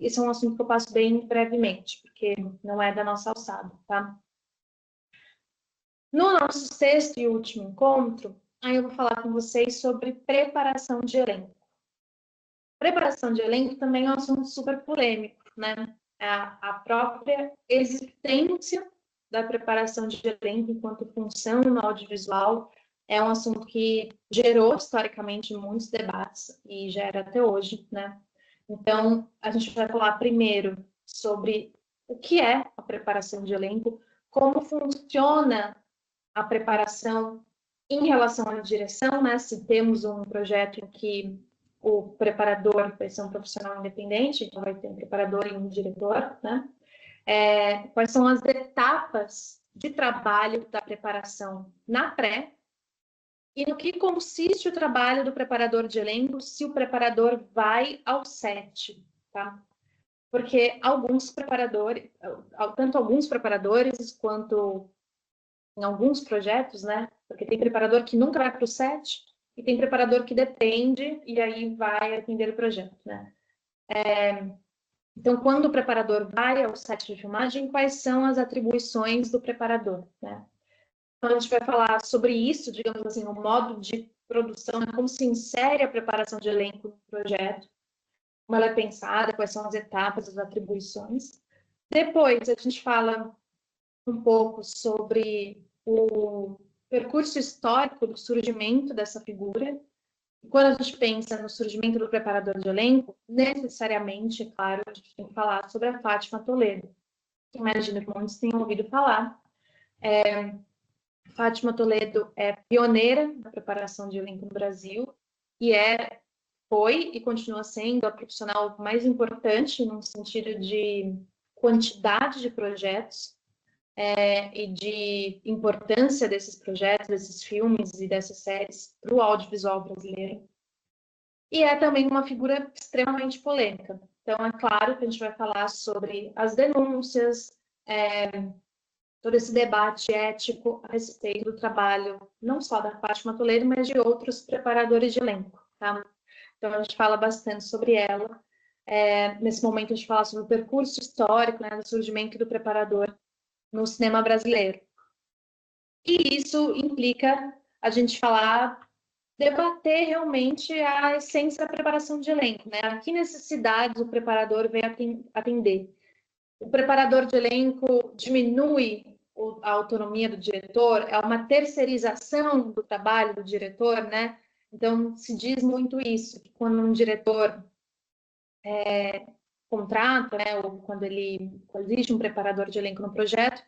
esse é um assunto que eu passo bem brevemente, porque não é da nossa alçada, tá? No nosso sexto e último encontro, aí eu vou falar com vocês sobre preparação de elenco. Preparação de elenco também é um assunto super polêmico, né? A própria existência da preparação de elenco enquanto função no audiovisual é um assunto que gerou historicamente muitos debates e gera até hoje, né? Então, a gente vai falar primeiro sobre o que é a preparação de elenco, como funciona a preparação em relação à direção, né? Se temos um projeto em que o preparador vai ser um profissional independente, então vai ter um preparador e um diretor, né? Quais são as etapas de trabalho da preparação na pré e no que consiste o trabalho do preparador de elenco se o preparador vai ao set, tá? Porque alguns preparadores, tanto alguns preparadores quanto em alguns projetos, né? Porque tem preparador que nunca vai para o set e tem preparador que depende e aí vai atender o projeto, né? Então, quando o preparador vai ao set de filmagem, quais são as atribuições do preparador, né? Então, a gente vai falar sobre isso, digamos assim, o modo de produção, né? Como se insere a preparação de elenco no projeto, como ela é pensada, quais são as etapas, as atribuições. Depois, a gente fala um pouco sobre o percurso histórico do surgimento dessa figura. E quando a gente pensa no surgimento do preparador de elenco, necessariamente, é claro, a gente tem que falar sobre a Fátima Toledo. Imagino que muitos tenham ouvido falar. Fátima Toledo é pioneira na preparação de elenco no Brasil e foi e continua sendo a profissional mais importante no sentido de quantidade de projetos e de importância desses projetos, desses filmes e dessas séries para o audiovisual brasileiro. E é também uma figura extremamente polêmica. Então, é claro que a gente vai falar sobre as denúncias, todo esse debate ético a respeito do trabalho, não só da Fátima Toledo, mas de outros preparadores de elenco, tá? Então, a gente fala bastante sobre ela. Nesse momento, a gente fala sobre o percurso histórico, né, do surgimento do preparador no cinema brasileiro. E isso implica a gente debater realmente a essência da preparação de elenco, né? A que necessidades o preparador vem atender? O preparador de elenco diminui a autonomia do diretor? É uma terceirização do trabalho do diretor, né? Então, se diz muito isso, que quando um diretor contrata, né, ou quando existe um preparador de elenco no projeto,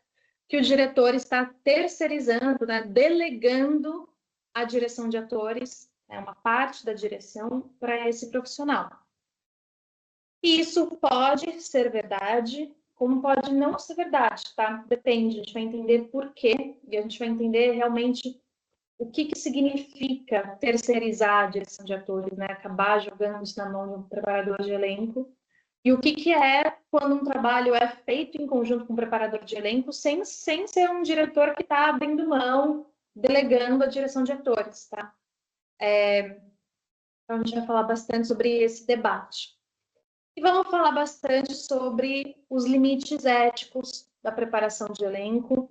que o diretor está terceirizando, né, delegando a direção de atores, né, uma parte da direção para esse profissional. E isso pode ser verdade, como pode não ser verdade, tá? Depende, a gente vai entender por quê e a gente vai entender realmente o que significa terceirizar a direção de atores, né? Acabar jogando isso na mão do preparador de elenco. E o que é quando um trabalho é feito em conjunto com o preparador de elenco, sem ser um diretor que está abrindo mão, delegando a direção de atores, tá? Então, a gente vai falar bastante sobre esse debate. E vamos falar bastante sobre os limites éticos da preparação de elenco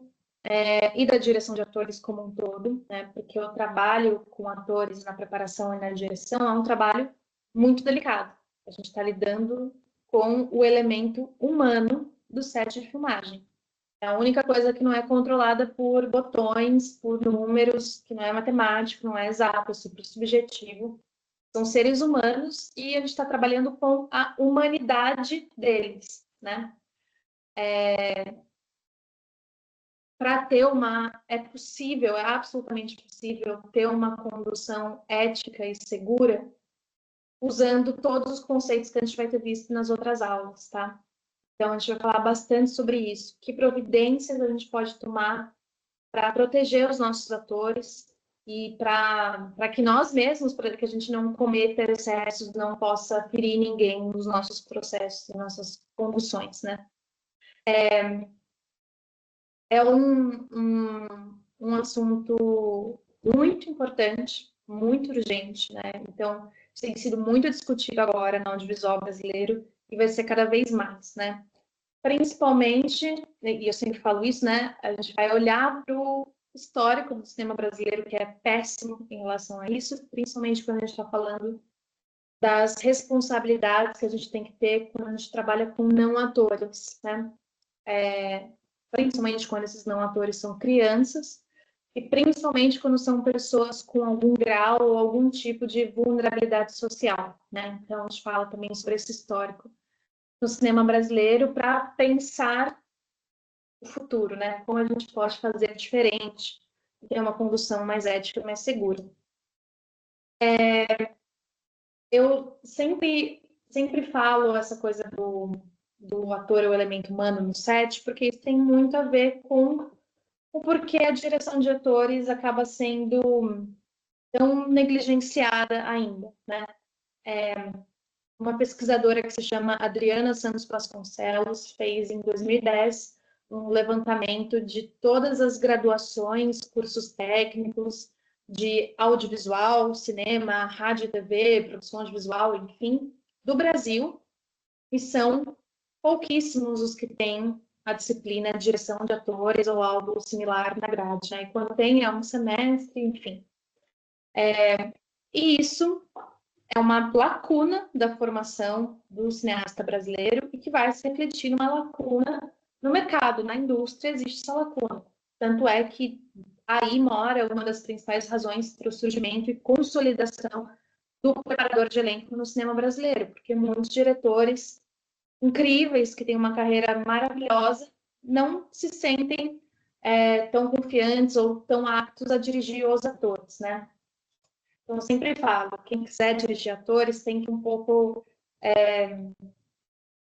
e da direção de atores como um todo, né? Porque o trabalho com atores na preparação e na direção é um trabalho muito delicado. A gente está lidando com o elemento humano do set de filmagem. É a única coisa que não é controlada por botões, por números, que não é matemático, não é exato, é super subjetivo. São seres humanos e a gente está trabalhando com a humanidade deles, né? Para ter é possível, é absolutamente possível ter uma condução ética e segura usando todos os conceitos que a gente vai ter visto nas outras aulas, tá? Então, a gente vai falar bastante sobre isso. Que providências a gente pode tomar para proteger os nossos atores e para que nós mesmos, para que a gente não cometa excessos, não possa ferir ninguém nos nossos processos, nas nossas conduções, né? É um assunto muito importante, muito urgente, né? Então, tem sido muito discutido agora no audiovisual brasileiro e vai ser cada vez mais, né? Principalmente, e eu sempre falo isso, né? A gente vai olhar para o histórico do cinema brasileiro, que é péssimo em relação a isso, principalmente quando a gente está falando das responsabilidades que a gente tem que ter quando a gente trabalha com não atores, né? Principalmente quando esses não atores são crianças, e principalmente quando são pessoas com algum grau ou algum tipo de vulnerabilidade social, né? Então, a gente fala também sobre esse histórico no cinema brasileiro para pensar o futuro, né? Como a gente pode fazer diferente, ter uma condução mais ética e mais segura. Eu sempre falo essa coisa do ator, o elemento humano no set, porque isso tem muito a ver com o porquê a direção de atores acaba sendo tão negligenciada ainda, né? Uma pesquisadora que se chama Adriana Santos Vasconcelos fez em 2010 um levantamento de todas as graduações, cursos técnicos de audiovisual, cinema, rádio e TV, produção audiovisual, enfim, do Brasil, e são pouquíssimos os que têm a disciplina de direção de atores ou algo similar na grade, né? E quando tem, é um semestre, enfim. E isso é uma lacuna da formação do cineasta brasileiro e que vai se refletir numa lacuna no mercado, na indústria, existe essa lacuna. Tanto é que aí mora uma das principais razões para o surgimento e consolidação do preparador de elenco no cinema brasileiro, porque muitos diretores incríveis, que têm uma carreira maravilhosa, não se sentem tão confiantes ou tão aptos a dirigir os atores, né? Então, eu sempre falo, quem quiser dirigir atores tem que um pouco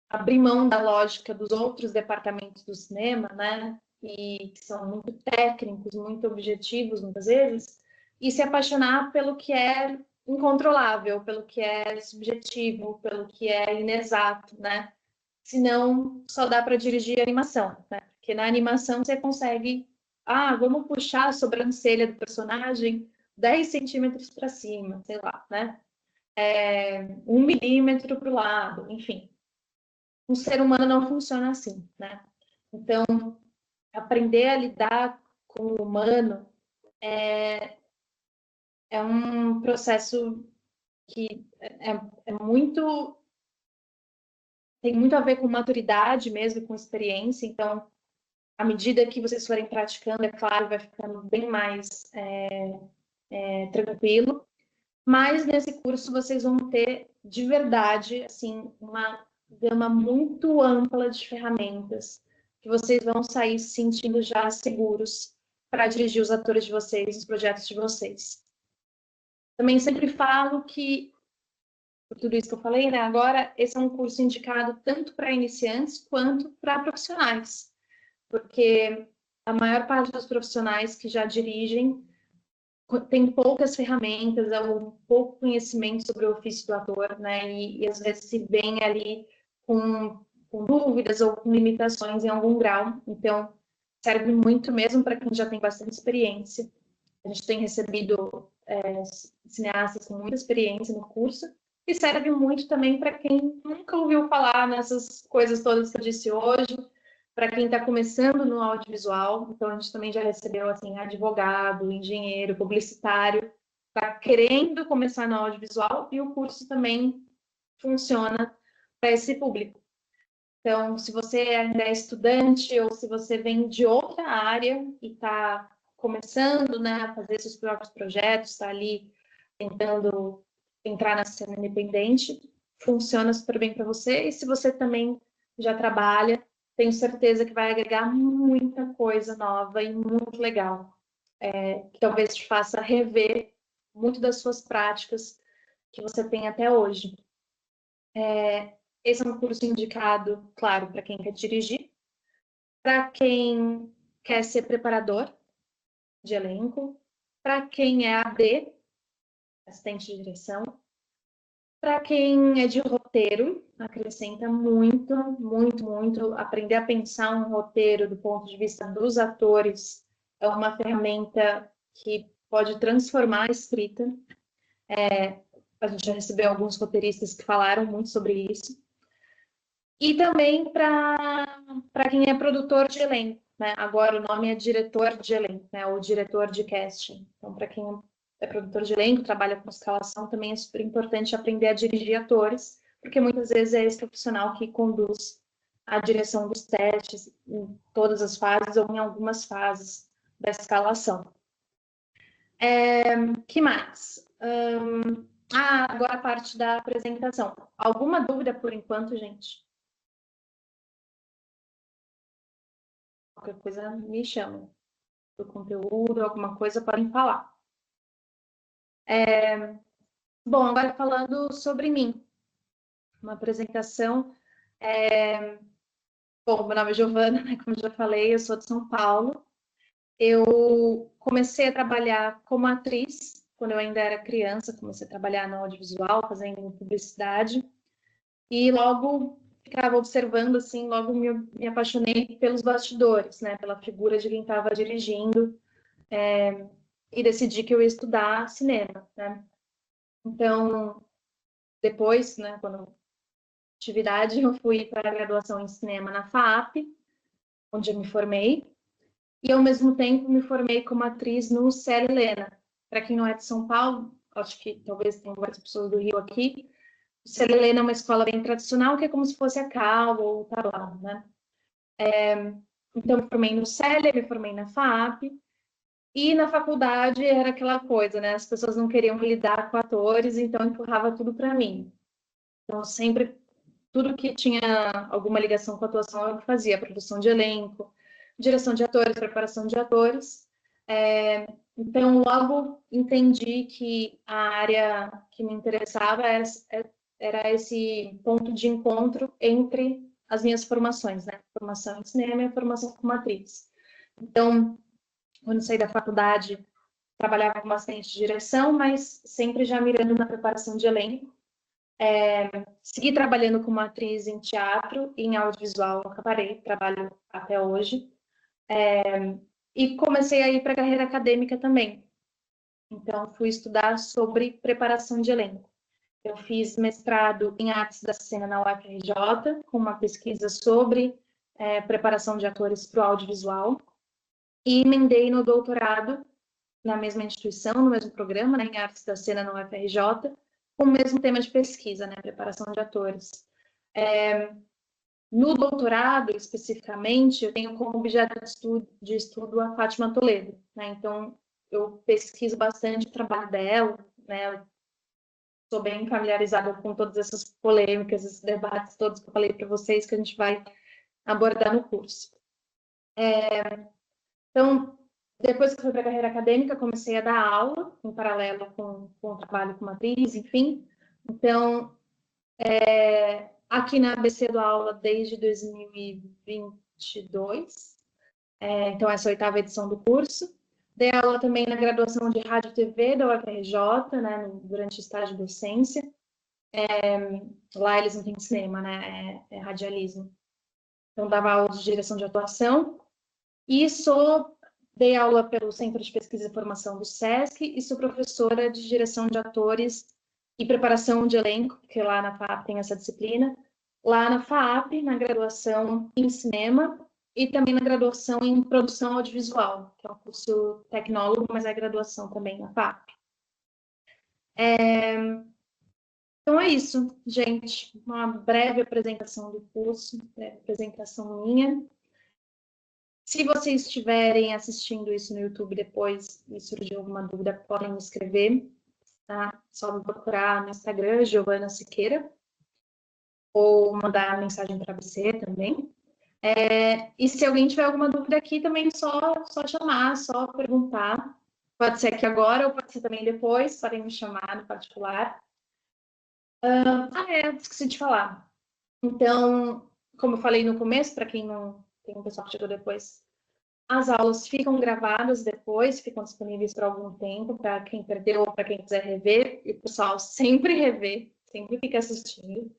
abrir mão da lógica dos outros departamentos do cinema, né? E que são muito técnicos, muito objetivos, muitas vezes, e se apaixonar pelo que é incontrolável, pelo que é subjetivo, pelo que é inexato, né? Senão, só dá para dirigir animação, né? Porque na animação você consegue, vamos puxar a sobrancelha do personagem 10 centímetros para cima, sei lá, né? 1 milímetro para o lado, enfim. Um ser humano não funciona assim, né? Então, aprender a lidar com o humano é um processo que é muito... tem muito a ver com maturidade mesmo, com experiência. Então, à medida que vocês forem praticando, é claro, vai ficando bem mais tranquilo. Mas nesse curso vocês vão ter, de verdade, assim, uma gama muito ampla de ferramentas que vocês vão sair se sentindo já seguros para dirigir os atores de vocês, os projetos de vocês. Também sempre falo que, por tudo isso que eu falei, né, agora, esse é um curso indicado tanto para iniciantes quanto para profissionais, porque a maior parte dos profissionais que já dirigem tem poucas ferramentas, ou pouco conhecimento sobre o ofício do ator, né? E às vezes se vem ali com dúvidas ou com limitações em algum grau. Então, serve muito mesmo para quem já tem bastante experiência. A gente tem recebido cineastas com muita experiência no curso, e serve muito também para quem nunca ouviu falar nessas coisas todas que eu disse hoje, para quem está começando no audiovisual. Então, a gente também já recebeu assim, advogado, engenheiro, publicitário, está querendo começar no audiovisual, e o curso também funciona para esse público. Então, se você ainda é estudante ou se você vem de outra área e está começando, né, a fazer seus próprios projetos, está ali tentando entrar na cena independente, funciona super bem para você. E se você também já trabalha, tenho certeza que vai agregar muita coisa nova e muito legal, que talvez te faça rever muito das suas práticas que você tem até hoje. Esse é um curso indicado, claro, para quem quer dirigir, para quem quer ser preparador de elenco, para quem é AD, assistente de direção, para quem é de roteiro, acrescenta muito, muito, muito. Aprender a pensar um roteiro do ponto de vista dos atores é uma ferramenta que pode transformar a escrita. A gente já recebeu alguns roteiristas que falaram muito sobre isso. E também para quem é produtor de elenco, né? Agora o nome é diretor de elenco, né? Ou diretor de casting. Então, para quem é produtor de elenco, trabalha com escalação, também é super importante aprender a dirigir atores, porque muitas vezes é esse profissional que conduz a direção dos testes em todas as fases ou em algumas fases da escalação. Que mais? Agora a parte da apresentação. Alguma dúvida por enquanto, gente? Qualquer coisa me chama. Do conteúdo, alguma coisa, podem falar. Bom, agora falando sobre mim. Uma apresentação. Bom, meu nome é Giovana, né? Como eu já falei, eu sou de São Paulo. Eu comecei a trabalhar como atriz quando eu ainda era criança. Comecei a trabalhar no audiovisual, fazendo publicidade. E logo ficava observando, assim, logo me apaixonei pelos bastidores, né? Pela figura de quem estava dirigindo. E decidi que eu ia estudar cinema, né? Então, depois, né, quando atividade, eu fui para a graduação em cinema na FAAP, onde eu me formei, e ao mesmo tempo me formei como atriz no Célia Helena. Para quem não é de São Paulo, acho que talvez tenham várias pessoas do Rio aqui, o Célia Helena é uma escola bem tradicional, que é como se fosse a Cal ou o Tablão, né? Então, eu me formei no Célia, me formei na FAAP, e na faculdade era aquela coisa, né? As pessoas não queriam lidar com atores, então empurrava tudo para mim. Então, sempre, tudo que tinha alguma ligação com a atuação, eu fazia. Produção de elenco, direção de atores, preparação de atores. Então, logo entendi que a área que me interessava era esse ponto de encontro entre as minhas formações, né? Formação em cinema e formação como atriz. Então, quando saí da faculdade, trabalhava com bastante direção, mas sempre já mirando na preparação de elenco. Segui trabalhando como atriz em teatro e em audiovisual, nunca parei, trabalho até hoje. E comecei a ir para a carreira acadêmica também. Então, fui estudar sobre preparação de elenco. Eu fiz mestrado em artes da cena na UFRJ, com uma pesquisa sobre preparação de atores para o audiovisual, e emendei no doutorado na mesma instituição, no mesmo programa, né, em artes da cena na UFRJ, com o mesmo tema de pesquisa, né, preparação de atores. No doutorado, especificamente, eu tenho como objeto de estudo a Fátima Toledo, né, então eu pesquiso bastante o trabalho dela, né, estou bem familiarizada com todas essas polêmicas, esses debates todos que eu falei para vocês, que a gente vai abordar no curso. Então, depois que fui para a carreira acadêmica, comecei a dar aula, em paralelo com o trabalho como atriz, enfim. Então, aqui na ABC eu dou aula desde 2022, então essa é a 8ª edição do curso. Dei aula também na graduação de Rádio e TV da UFRJ, né, durante o estágio de docência. Lá eles não têm cinema, né, é radialismo. Então, dava aula de direção de atuação. E dei aula pelo Centro de Pesquisa e Formação do SESC e sou professora de direção de atores e preparação de elenco, porque lá na FAAP tem essa disciplina. Lá na FAAP, na graduação em cinema e também na graduação em produção audiovisual, que é um curso tecnólogo, mas é graduação também na FAAP. Então é isso, gente. Uma breve apresentação do curso, apresentação minha. Se vocês estiverem assistindo isso no YouTube depois e surgir alguma dúvida, podem me escrever, tá? Só me procurar no Instagram, Giovana Siqueira, ou mandar mensagem para você também. E se alguém tiver alguma dúvida aqui, também só chamar, só perguntar. Pode ser aqui agora ou pode ser também depois, podem me chamar no particular. Esqueci de falar. Então, como eu falei no começo, para quem não tem um pessoal que chegou depois, as aulas ficam gravadas depois, ficam disponíveis por algum tempo para quem perdeu ou para quem quiser rever. E o pessoal sempre revê, sempre fica assistindo.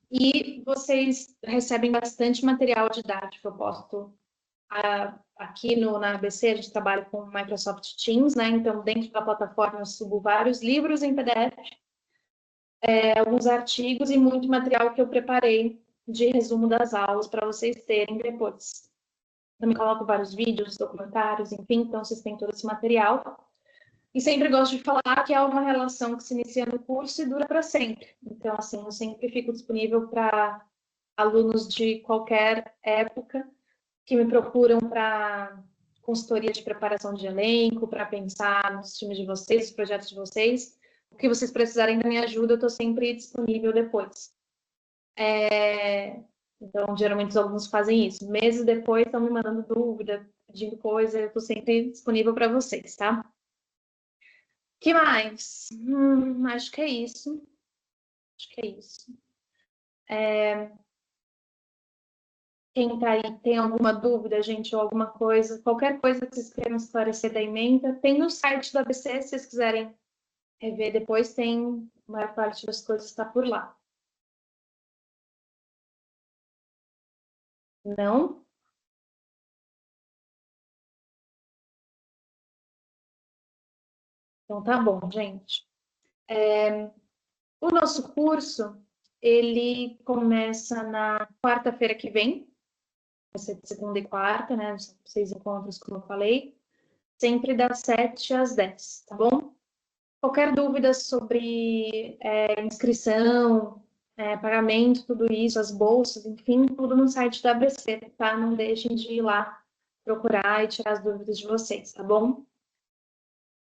E vocês recebem bastante material didático. Eu posto aqui na ABC, a gente trabalha com Microsoft Teams, né? Então, dentro da plataforma, eu subo vários livros em PDF alguns artigos e muito material que eu preparei de resumo das aulas para vocês terem depois. Também coloco vários vídeos, documentários, enfim, então vocês têm todo esse material. E sempre gosto de falar que é uma relação que se inicia no curso e dura para sempre. Então, assim, eu sempre fico disponível para alunos de qualquer época que me procuram para consultoria de preparação de elenco, para pensar nos times de vocês, nos projetos de vocês. O que vocês precisarem da minha ajuda, eu estou sempre disponível depois. Então, geralmente os alunos fazem isso. Meses depois estão me mandando dúvida, pedindo coisa, eu estou sempre disponível para vocês, tá? Que mais? Acho que é isso. Acho que é isso. Quem tá aí tem alguma dúvida, gente, ou alguma coisa, qualquer coisa que vocês queiram esclarecer da ementa, tem no site do ABC, se vocês quiserem ver depois, tem a maior parte das coisas está por lá. Não? Então tá bom, gente. O nosso curso, ele começa na quarta-feira que vem, vai ser de segunda e quarta, né? São 6 encontros, como eu falei, sempre das 7 às 10, tá bom? Qualquer dúvida sobre inscrição, pagamento, tudo isso, as bolsas, enfim, tudo no site da ABC, tá? Não deixem de ir lá procurar e tirar as dúvidas de vocês, tá bom?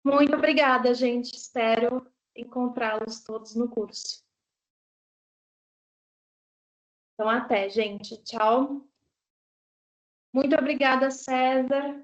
Muito obrigada, gente. Espero encontrá-los todos no curso. Então, até, gente. Tchau. Muito obrigada, César.